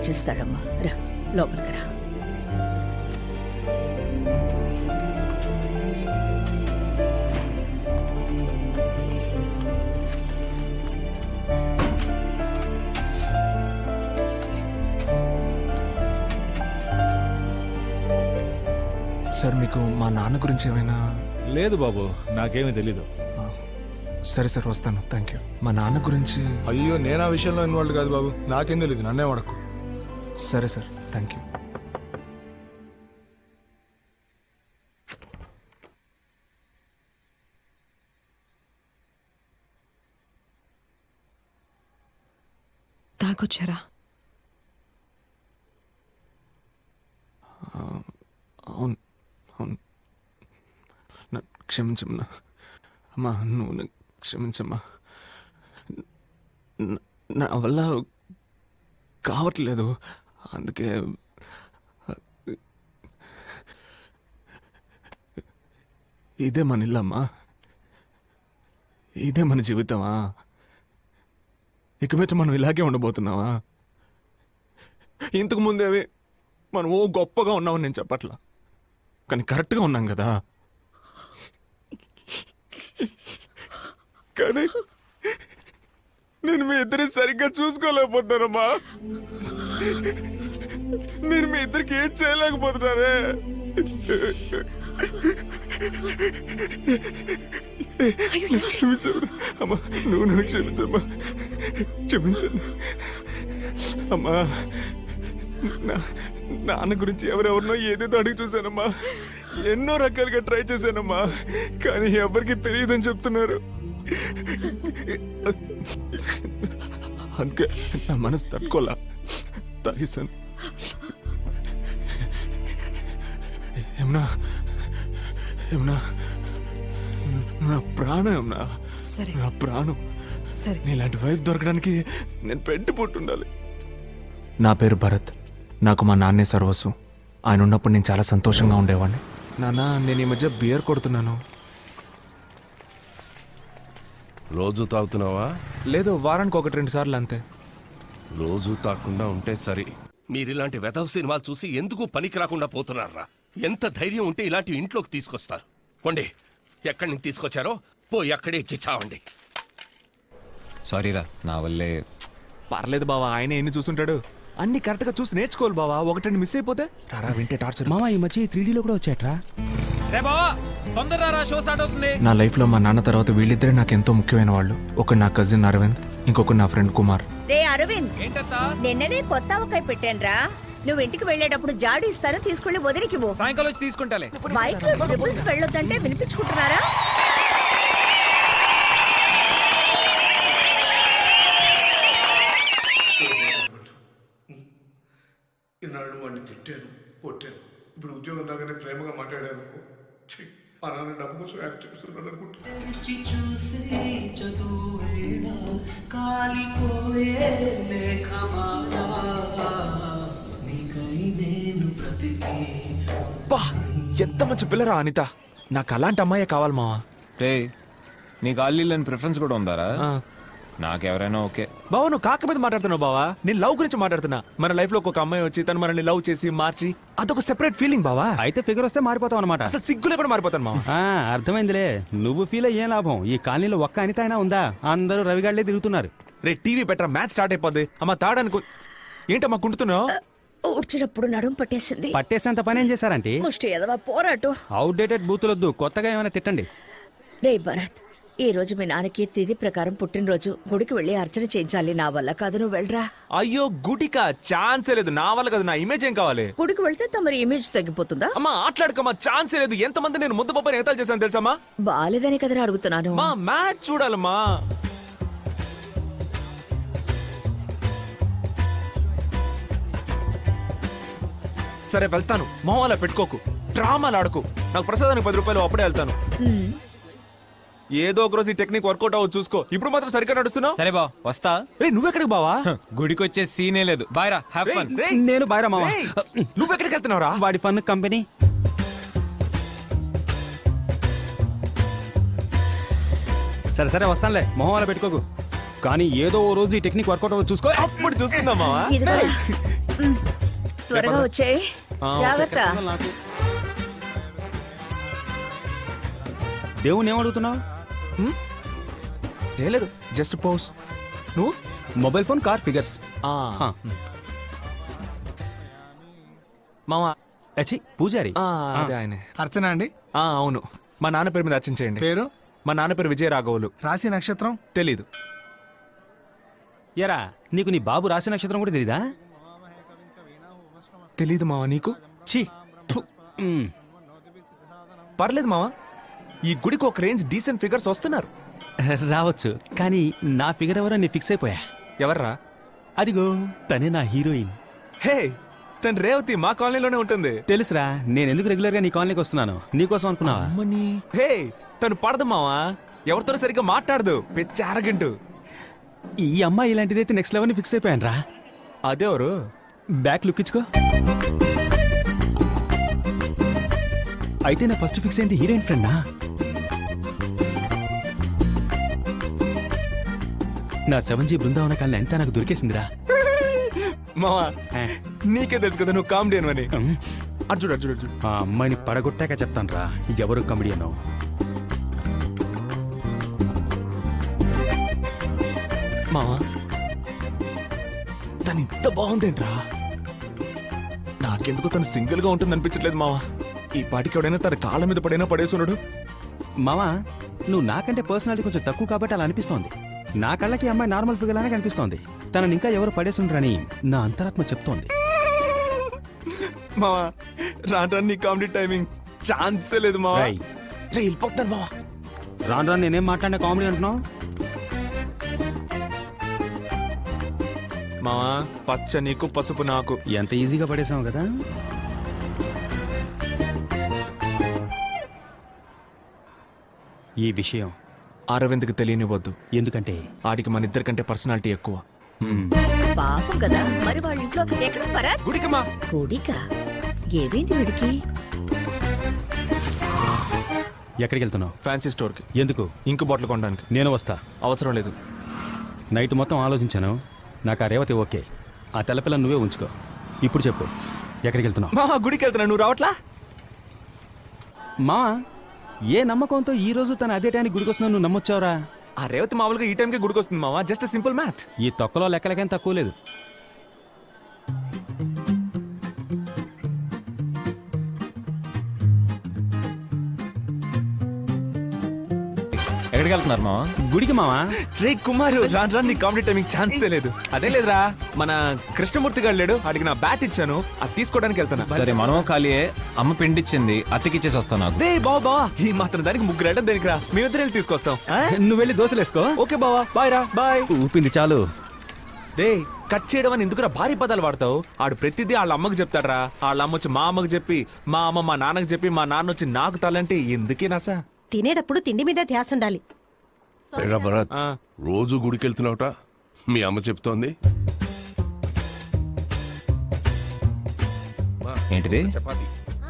వచ్చేస్తాడమ్మా. రా లోపలికి రా. సార్ మీకు మా నాన్న గురించి ఏమైనా? లేదు బాబు, నాకేమీ తెలీదు. సరే సార్, వస్తాను. Thank you. మా నాన్న గురించి? అయ్యో, నేను ఆ విషయంలో ఇన్వాల్వ్ కాదు బాబు, నాకేం తెలియదు, నన్నే వడకు. సరే సార్, థ్యాంక్ యూ. తాగొచ్చారా? అవును అవును, క్షమించమ్మా. అమ్మా, నువ్వు క్షమించమ్మా. నా వల్ల కావట్లేదు, అందుకే. ఇదే మన ఇల్లమ్మా, ఇదే మన జీవితమా? ఇక మీద మనం ఇలాగే ఉండబోతున్నావా? ఇంతకు ముందేవి మనం ఓ గొప్పగా ఉన్నామని నేను చెప్పట్లా, కానీ కరెక్ట్గా ఉన్నాం కదా. కానీ నేను మీ ఇద్దరిని సరిగ్గా చూసుకోలేకపోతున్నానమ్మా. నేను మీ ఇద్దరికి ఏం చేయలేకపోతున్నానే. క్షమించమ్మా అమ్మా, నువ్వు నన్ను క్షమించమ్మా, క్షమించండి అమ్మా. నాన్న గురించి ఎవరెవరినో ఏదేదో అడిగి చూశానమ్మా, ఎన్నో రకాలుగా ట్రై చేశానమ్మా, కానీ ఎవరికి తెలియదని చెప్తున్నారు. అందుకే నా మనసు తట్టుకోలా తాగేశాను. ఏమన్నా ఏమన్నా నా ప్రాణం, ఏమన్నా నా ప్రాణం. నీలాంటి వైఫ్ దొరకడానికి నేను పెట్టి పుట్టుండాలి. నా పేరు భరత్. నాకు మా నాన్నే సర్వస్వం. ఆయన ఉన్నప్పుడు నేను చాలా సంతోషంగా ఉండేవాడిని. నాన్న, నేను ఈ మధ్య బియర్ కొడుతున్నాను. రోజు తాగుతున్నావా? లేదు, వారానికి 1-2 సార్లు అంతే. రోజు తాగకుండా ఉంటే సరే. మీరిలాంటి వెధవ సినిమాలు చూసి ఎందుకు పనికి రాకుండా పోతున్నారా? ఎంత ధైర్యం ఉంటే ఇలాంటి ఇంట్లోకి తీసుకొస్తారు? కొండి, ఎక్కడి నుంచి తీసుకొచ్చారో పోయి అక్కడే ఇచ్చి చావండి. సారీరా, నా వల్లే. పర్లేదు బావా, ఆయన ఎన్ని చూసుంటాడు. అన్ని కరెక్ట్ గా చూసి నేర్చుకోవాలి బావా. 1-2 మిస్ అయిపోతే రారా వింటే టార్చర్. మామ, ఈ మధ్య 3Dలో కూడా వచ్చాట్రా. నా లైఫ్ లో మా నాన్న తర్వాత వీళ్ళిద్దరే నాకు ఎంతో ముఖ్యమైన వాళ్ళు. ఒకడు నా కజిన్ అరవింద్, ఇంకొకడు నా ఫ్రెండ్ కుమార్. రే అరవింద్, నిన్ననే కొత్త ఆవకాయ పెట్టానురా. నువ్వు ఇంటికి వెళ్ళేటప్పుడు జాడి ఇస్తాను, తీసుకెళ్లి వదిలికి పో. సాయంకాలం వచ్చి తీసుకుంటాలే. బైక్ లో ట్రిపుల్స్ వెళ్ళొద్దంటే వినిపించుకుంటున్నారా? ఇన్నాళ్ళు వాడిని తిట్టాను, కొట్టాను. ఇప్పుడు ఉద్యోగం రాగానే ప్రేమగా మాట్లాడాను. ఆ నాన్న డబ్బు కోసం యాక్ట్ చేస్తున్నాడు అనుకుంటా. ఎంత మంచి పిల్లరా అనిత. నాకు అలాంటి అమ్మాయే కావాలి మావా. రే, నీకు ఆల్లీలని ప్రిఫరెన్స్ కూడా ఉందారా? నాకెవరైనా ఓకే. బావా, నువ్వు కాక మీద మాట్లాడుతున్నావు బావా. నేను లవ్ గురించి మాట్లాడుతున్నా. మన లైఫ్ లో ఒక అమ్మాయి వచ్చి తను మనల్ని లవ్ చేసి మార్చి అదొక సెపరేట్ ఫీలింగ్ బావా. అయితే ఫిగర్ వస్తే మారిపోతావు అనమాట. అసలు సిగ్గులే కూడా మారిపోతాను మావా. అర్థమైందిలే. నువ్వు ఫీల్ అయ్యే లాభం. ఈ కాలనీలో ఒక్క అనిత అయినా ఉందా? అందరూ రవిగాళ్లే తిరుగుతున్నారు. రే, టీవీ పెట్టరా, మ్యాచ్ స్టార్ట్ అయిపోద్ది. అమ్మ తాడనుకో. ఏంటమ్మా కుంటున్నావు? ఊడ్చినప్పుడు నడుము పట్టేసింది. పట్టేసేంత పని ఏం చేశారంటే? ముష్టి ఎదవా పోరాటం. అవుట్డేటెడ్ బూతులొద్దు, కొత్తగా ఏమైనా తిట్టండి. రే భరత్, ఈ రోజు మీ నాన్నకి తిథి ప్రకారం పుట్టినరోజు. గుడికి వెళ్ళి అర్చన చేయించాలి. నా వల్ల కాదు, నువ్వు వెళ్ళరా. అయ్యో గుడికా? ఛాన్సే లేదు. నా వల్ల కదా. నా ఇమేజ్ ఏం కావాలి? గుడికి వెళ్తే తమరి ఇమేజ్ తగ్గిపోతుందా? అమ్మా ఆటలాడుకమ్మా, ఛాన్సే లేదు. ఎంతమంది నేను ముద్ద పప్పని ఏతాలు చేశాను తెలుసమ్మా? బాలేదని కదరా అడుగుతున్నాను. మా మ్యాచ్ చూడాలమ్మా. సరే వెళ్తాను. మొహంలా పెట్టుకోకు, డ్రామాలు ఆడుకు. నాకు ప్రసాదానికి 10 రూపాయలు, అప్పుడే వెళ్తాను. ఏదో ఒక రోజు ఈ టెక్నిక్ వర్కౌట్ అవ్వ చూసుకో. ఇప్పుడు మాత్రం సరిగ్గా నడుస్తున్నావు. సరే బా, వస్తా. రే, నువ్వెక్కడికి బావా? గుడికి వచ్చే సీనే లేదు. బాయ్రా, హ్యావ్ ఫన్. నేను బాయ్రా మామ. నువ్వెక్కడికి వెళ్తున్నావురా? వాడి ఫన్ కంపెనీ. సరే సరే వస్తానులే, మొహం అలా పెట్టుకోకు. కానీ ఏదో ఓ రోజు ఈ టెక్నిక్ వర్కౌట్ అవ్వదు చూసుకో. అప్పుడు చూసుకుందాం మావా. ఇదిగో త్వరగా వచ్చాయి, జాగ్రత్త. నాకు దేవుని ఏమడుగుతున్నావు? ఏం లేదు, జస్ట్ పోస్. నువ్వు మొబైల్ ఫోన్, కార్, ఫిగర్స్. మావా. అచ్చి పూజారి. అదే ఆయనే. అర్చన అండి. అవును, మా నాన్న పేరు మీద అర్చించేయండి. పేరు? మా నాన్న పేరు విజయ రాఘవులు. రాశి నక్షత్రం? తెలీదు. ఎరా నీకు నీ బాబు రాశి నక్షత్రం కూడా తెలీదా? తెలీదు మావా నీకు? ఛీ థు. పర్లేదు మావా, ఈ గుడికి ఒక రేంజ్ డీసెంట్ ఫిగర్స్ వస్తున్నారు. రావచ్చు, కానీ నా ఫిగర్ ఎవరో నీ ఫిక్స్ అయిపోయా. ఎవర్రా? అదిగో తనే నా హీరోయిన్. హే, తను రేవతి మా కాలనీలోనే ఉంటుంది. తెలుసురా, నేను ఎందుకు రెగ్యులర్ గా నీ కాలనీకి వస్తున్నాను, నీకోసం అనుకున్నావా? అమ్మని. హే, తను పడదు మావా, ఎవరితోనూ సరిగ్గా మాట్లాడదు, పిచ్చి అరగంటు. ఈ అమ్మాయి ఇలాంటిదైతే నెక్స్ట్ లెవెల్ ఫిక్స్ అయిపోయాను రా. అదెవరు? బ్యాక్ లుక్ ఇచ్చుకో. అయితే నా ఫస్ట్ ఫిక్స్ ఏంటి హీరోయిన్ ఫ్రెండా? నా 7G బృందావన కాలనీ అంతా నాకు దొరికేసిందిరా. మావా, నీకే తెలుసు కదా నువ్వు కామెడీ అని. అర్జుడు అర్జుడు అర్జుడు. ఆ అమ్మాయిని పడగొట్టాక చెప్తాను రా ఎవరు కమెడియనో. మావా, తను ఇంత బాగుందేంట్రా? నాకెందుకు తను సింగిల్ గా ఉంటుంది అనిపించట్లేదు మావా. ఈ పాటికి ఎవడైనా తన కాళ్ళ మీద పడైనా పడేసున్నాడు. మావా, నువ్వు నాకంటే పర్సనాలిటీ కొంచెం తక్కువ కాబట్టి అలా అనిపిస్తోంది. నా కళ్ళకి అమ్మాయి నార్మల్ ఫిగర్ లానే కనిపిస్తోంది. తనని ఇంకా ఎవరు పడేసుండ్రని నా అంతరాత్మ చెప్తోంది. మావా, రాను నీ కామెడీ టైమింగ్ ఛాన్సే లేదు మావా. రేయ్. రే వెళ్ళిపోతాను మావా. రాను రాను నేనేం మాట్లాడినా కామెడీ అంటున్నావు? మావా, పచ్చ నీకు పసుపు నాకు. ఎంత ఈజీగా పడేసావు కదా. ఈ విషయం అరవింద్కి తెలియనివ్వద్దు, ఎందుకంటే ఆడికి మన ఇద్దరికంటే పర్సనాలిటీ ఎక్కువ. పాపం కదా, మరి వాళ్ళ ఇంట్లో ఎక్కడ పరార్ గుడికమ్మా. కోడికా? ఏమైంది వీడికి? ఎక్కడికి వెళ్తున్నావు? ఫ్యాన్సీ స్టోర్కి. ఎందుకు? ఇంకు బాటిల్ కొనడానికి. నేను వస్తా. అవసరం లేదు. నైట్ మొత్తం ఆలోచించాను, నాకు ఆ రేవతి ఓకే. ఆ తెల్లపిల్ల నువ్వే ఉంచుకో. ఇప్పుడు చెప్పు, ఎక్కడికి వెళ్తున్నావు? మావా, గుడికి వెళ్తున్నా, నువ్వు రావట్లా? మా ఏ నమ్మకంతో ఈ రోజు తన అదే టైంకి గుడికి వస్తున్నావు నువ్వు నమ్మొచ్చావురా? ఆ రేవతి మామూలుగా ఈ టైంకి గుడికి వస్తుంది మావా, జస్ట్ సింపుల్ మ్యాథ్. ఈ తొక్కలో లెక్కలకేం తక్కువ లేదు. ఎక్కడికి వెళ్తున్నారు మావా? గుడికి మావా. రే కుమారు, రాను రాను నీ కామెడీ టైమింగ్ ఛాన్సే లేదు. అదే లేదురా, మన కృష్ణమూర్తి గారు లేడు, అడిగి నా బ్యాట్ ఇచ్చాను, అది తీసుకోవడానికి వెళ్తున్నా. సరే, మనము ఖాళీయే. అమ్మ పిండిచ్చింది, అత్తకిచ్చేసి వస్తాను నాకు. రే బావా, ఈ మాత్రం దానికి ముగ్గురు ఐటమ్ దేనికి రా, మేమిద్దరు వెళ్ళి తీసుకొస్తాం. నువ్వు వెళ్ళి దోశలేసుకో. ఓకే బావా, బాయ్ రా, బాయ్. ఊపింది చాలు. రే, కట్ చేయడం అని ఎందుకురా భారీ పదాలు వాడతావు? ఆడు ప్రతిదీ వాళ్ళ అమ్మకి చెప్తాడరా. వాళ్ళ అమ్మ వచ్చి మా అమ్మకి చెప్పి, మా అమ్మ మా నాన్నకి చెప్పి, మా నాన్న వచ్చి నాకు తలంటే ఎందుకే నాసా? తినేటప్పుడు తిండి మీద ధ్యాస ఉండాలి. ఏరా భరత్, ఆ. రోజు గుడికి వెళ్తున్నావుట, మీ అమ్మ చెప్తోంది. ఏంటిది?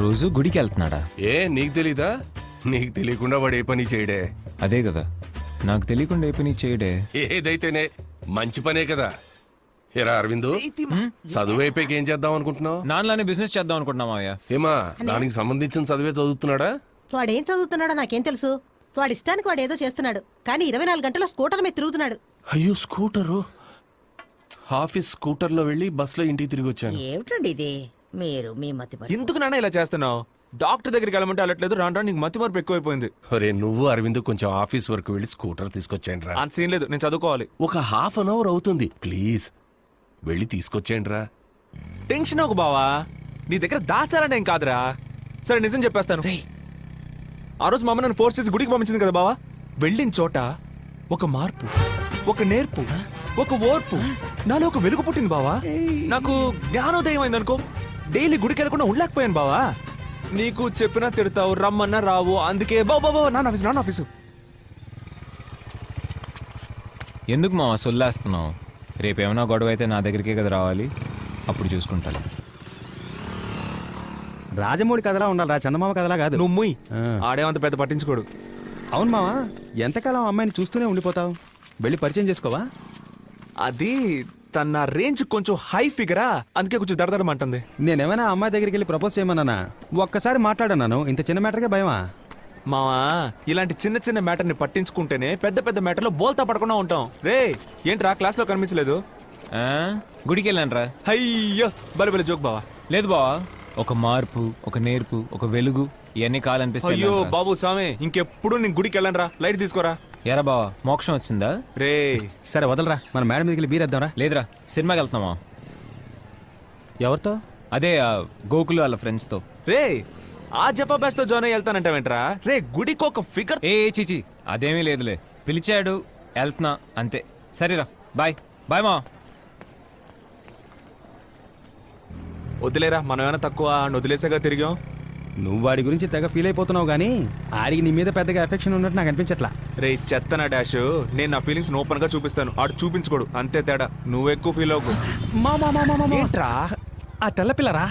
రోజు గుడికి వెళ్తున్నాడా? ఏ నీకు తెలీదా? నీకు తెలియకుండా వాడు ఏ పని చేయడే. అదే కదా, నాకు తెలియకుండా ఏ పని చేయడే. ఏదైతేనే మంచి పనే కదా. ఎరా అరవిందు, చదువు అయిపోయాక ఏం చేద్దాం అనుకుంటున్నావు? నాన్నలానే బిజినెస్ చేద్దాం అనుకుంటున్నాం మావయ్య. ఏమా, దానికి సంబంధించిన చదివే చదువుతున్నాడా? వాడేం చదువుతున్నాడో నాకేం తెలుసు. వాడి ఇష్టానికి వాడు ఏదో చేస్తున్నాడు, కానీ 24 గంటల స్కూటర్ మీద తిరుగుతున్నాడు. అయ్యో, స్కూటరు. ఆఫీస్ స్కూటర్లో వెళ్ళి బస్సులో ఇంటికి తిరిగి వచ్చాను. ఏమిటండి ఇది? మీరు మీ మతి మరి. ఎందుకు నాన్న ఇలా చేస్తున్నావు? డాక్టర్ దగ్గరికి వెళ్ళమంటే వెళ్ళట్లేదు, రాను రాను నీకు మతి మార్పు ఎక్కువైపోయింది. ఒరే, నువ్వు అరవింద్ కొంచెం ఆఫీస్ వరకు వెళ్ళి స్కూటర్ తీసుకొచ్చేయండి రా. అంత సీన్ లేదు, నేను చదువుకోవాలి. ఒక హాఫ్ అన్ అవర్ అవుతుంది, ప్లీజ్ వెళ్ళి తీసుకొచ్చేయండి రా. టెన్షన్ ఒక బావా, నీ దగ్గర దాచాలని ఏం కాదురా. సరే నిజం చెప్పేస్తాను. ఆ రోజు మా అమ్మ నన్ను ఫోర్స్ చేసి గుడికి పంపించింది కదా బావా. వెళ్ళిన చోట ఒక మార్పు, ఒక నేర్పు, ఒక ఓర్పు, నాలో ఒక వెలుగు పుట్టింది బావా. నాకు జ్ఞానోదయం అయింది అనుకో. డైలీ గుడికి వెళ్ళకుండా ఉండలేకపోయాను బావా. నీకు చెప్పినా తిడతావు, రమ్మన్నా రావు, అందుకే బాబా నాన్న ఆఫీసు. ఎందుకు మావా సొల్లేస్తున్నావు? రేపేమైనా గొడవ అయితే నా దగ్గరికే కదా రావాలి, అప్పుడు చూసుకుంటాను. రాజమౌళి కథలా ఉండాలి రా, చందమామ కథలా కాదు. నువ్వు ముయ్. ఆ. ఆడేమంత పెద్ద పట్టించుకోడు. అవును మావా, ఎంతకాలం అమ్మాయిని చూస్తూనే ఉండిపోతావు? వెళ్ళి పరిచయం చేసుకోవా? అది తన రేంజ్ కొంచెం హై ఫిగరా, అందుకే కొంచెం దడదడమంటుంది. నేనేమైనా అమ్మాయి దగ్గరికి వెళ్ళి ప్రపోజ్ చేయమన్నానా? ఒక్కసారి మాట్లాడన్నాను, ఇంత చిన్న మ్యాటర్కే భయమా? మావా, ఇలాంటి చిన్న చిన్న మ్యాటర్ని పట్టించుకుంటేనే పెద్ద పెద్ద మ్యాటర్లో బోల్తా పడకుండా ఉంటాం. రే ఏంట్రా క్లాస్లో కనిపించలేదు? ఆ? గుడికి వెళ్ళానురా. అయ్యో బలి బలి జోక్ బావా. లేదు బావా, ఒక మార్పు, ఒక నేర్పు, ఒక వెలుగు ఇవన్నీ కావాలనిపిస్తాయి. అయ్యో బాబు స్వామి, ఇంకెప్పుడు నేను గుడికి వెళ్ళను రా. లైట్ తీసుకోరా. ఎరా బావా, మోక్షం వచ్చిందా? రే సరే వదలరా, మన మేడం మీదకి వెళ్ళి బీరేద్దాంరా. లేదురా, సినిమాకి వెళ్తున్నావా? ఎవరితో? అదే ఆ గోకులు వాళ్ళ ఫ్రెండ్స్తో. రే ఆ జఫా బ్యాచ్ తో జాయిన్ వెళ్తానంటావేంట్రా? రే గుడికి ఒక ఫిగర్. ఏ చీచి, అదేమీ లేదులే, పిలిచాడు వెళ్తున్నా అంతే. సరేరా, బాయ్ బాయ్ మా. వదిలేరా, మనం ఏమైనా తక్కువ వదిలేసాగా తిరిగాం. నువ్వు వాడి గురించి తెగ ఫీల్ అయిపోతున్నావు కానీ ఆడికి నీ మీద పెద్దగా ఎఫెక్షన్ ఉన్నట్టు నాకు అనిపించట్లా. రే చెత్తనా డాష్, నేను నా ఫీలింగ్స్ ఓపెన్ గా చూపిస్తాను, ఆడు చూపించుకోడు, అంతే తేడా. నువ్వు ఎక్కువ ఫీల్ అవ్వకు. ఏంట్రా ఆ తెల్ల పిల్లరా?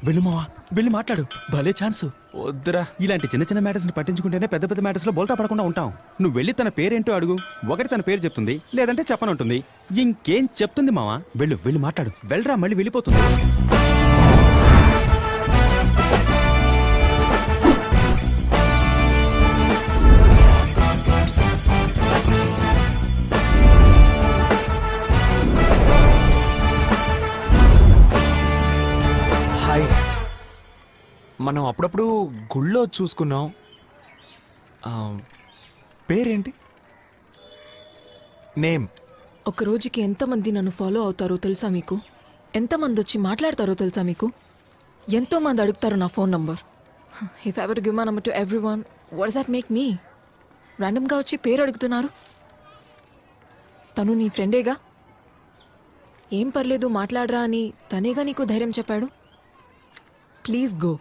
వెళ్ళు మావా, వెళ్ళి మాట్లాడు, భలే ఛాన్సు. వద్దురా. ఇలాంటి చిన్న చిన్న మ్యాటర్స్ ని పట్టించుకుంటేనే పెద్ద పెద్ద మ్యాటర్స్ లో బోల్తా పడకుండా ఉంటాం. నువ్వు వెళ్ళి తన పేరేంటో అడుగు, ఒకటి తన పేరు చెప్తుంది, లేదంటే చెప్పనుంటుంది. ఇంకేం చెప్తుంది మావా? వెళ్ళు, వెళ్ళి మాట్లాడు. వెళ్ళరా, మళ్ళీ వెళ్ళిపోతుంది. హాయ్, మనం అప్పుడప్పుడు గుళ్ళో చూసుకున్నాం. ఆ, పేరేంటి? నేమ్? ఒక రోజుకి ఎంతమంది నన్ను ఫాలో అవుతారో తెలుసా మీకు? ఎంతమంది వచ్చి మాట్లాడతారో తెలుసా మీకు? ఎంతో మంది అడుగుతారు నా phone number. If ever give my number to everyone, what does that make me? ర్యాండమ్గా వచ్చి పేరు అడుగుతున్నారు. తను నీ ఫ్రెండేగా, ఏం పర్లేదు మాట్లాడరా అని తనేగా నీకు ధైర్యం చెప్పాడు. Please go.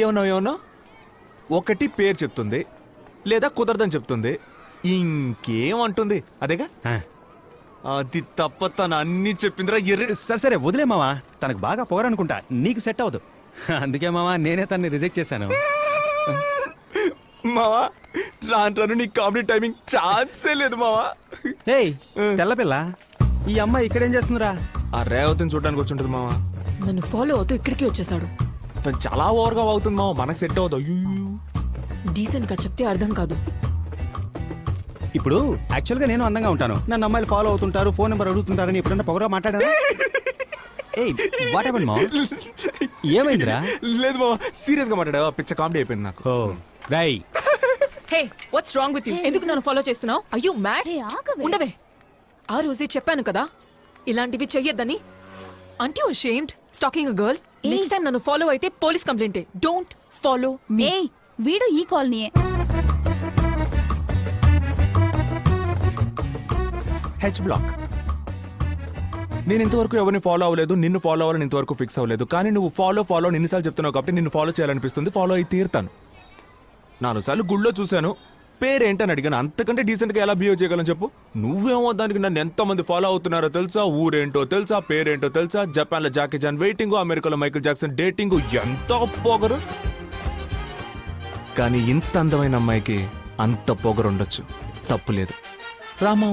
ఏమన్నా ఒకటి పేరు చెప్తుంది, లేదా కుదరదని చెప్తుంది, ఇంకేమంటుంది? అదేగా. ఆ, అది తప్ప తను అన్ని చెప్పిందిరా ఎర్రి. సరే సరే వదిలే మావా, తనకు బాగా పొగరనుకుంటా, నీకు సెట్ అవ్వదు. అందుకే మావా నేనే తన్ని రిజెక్ట్ చేశాను. మావా రాను రాను నీ కామెడీ టైమింగ్ ఛాన్సే లేదు మావా. ఏయ్ తెల్లపిల్ల, ఈ అమ్మాయి ఇక్కడేం చేస్తుందిరా? ఆ రేవతిని చూడడానికి వచ్చి ఉంటుంది మావా. నన్ను ఫాలో అవుతూ ఇక్కడికి వచ్చేసాడు. తను చాలా ఓవర్గా అవుతుంది మావా, మనకు సెట్ అవ్వదు. అయ్యో డీసెంట్గా చెప్తే అర్థం కాదు. ఇప్పుడు యాక్చువల్గా నేను అందంగా ఉంటాను, నన్ను అమ్మాయిలు ఫాలో అవుతుంటారు, ఫోన్ నెంబర్ అడుగుతుంటారని ఎప్పుడన్నా పొగరా మాట్లాడారా? ఏయ్ వాట్ హ్యాపెండ్ మావా? ఏమైందిరా? లేదు మావా, సీరియస్ గా మాట్లాడా, పిచ్చ కామెడీ అయిపోయింది నాకు. ఓ రై, hey what's wrong with you? ఎందుకు నన్ను ఫాలో చేస్తున్నావు? అయ్యో మ్యాడ్. ఉండవే, ఆ రోజే చెప్పాను కదా ఇలాంటివి చెయ్యొద్దని. అంటే you ashamed stalking a girl? Next time నన్ను ఫాలో అయితే police complaint. Don't follow me. ఏయ్ వీడు ఈ కాలనీయే. H black. నేను ఇంతవరకు ఎవరిని ఫాలో అవ్వలేదు, నిన్ను ఫాలో అవ్వాలని ఇంతవరకు ఫిక్స్ అవ్వలేదు. కానీ నువ్వు ఫాలో నిన్నిసార్లు చెప్తున్నావు కాబట్టి నిన్ను ఫాలో చేయాలనిపిస్తుంది, ఫాలో అయి తీరుతాను. 4 సార్లు గుళ్ళో చూశాను, పేరేంటని అడిగాను, అంతకంటే డీసెంట్గా ఎలా బిహేవ్ చేయగలను చెప్పు? నువ్వేమో దానికి నన్ను ఎంతమంది ఫాలో అవుతున్నారో తెలుసా, ఊరేంటో తెలుసా, పేరేంటో తెలుసా, జపాన్లో జాకీ జాన్ వెయిటింగ్, అమెరికాలో మైకిల్ జాక్సన్ డేటింగ్, ఎంత పొగరు. కానీ ఇంత అందమైన అమ్మాయికి అంత పొగరు ఉండొచ్చు, తప్పు లేదు. రామా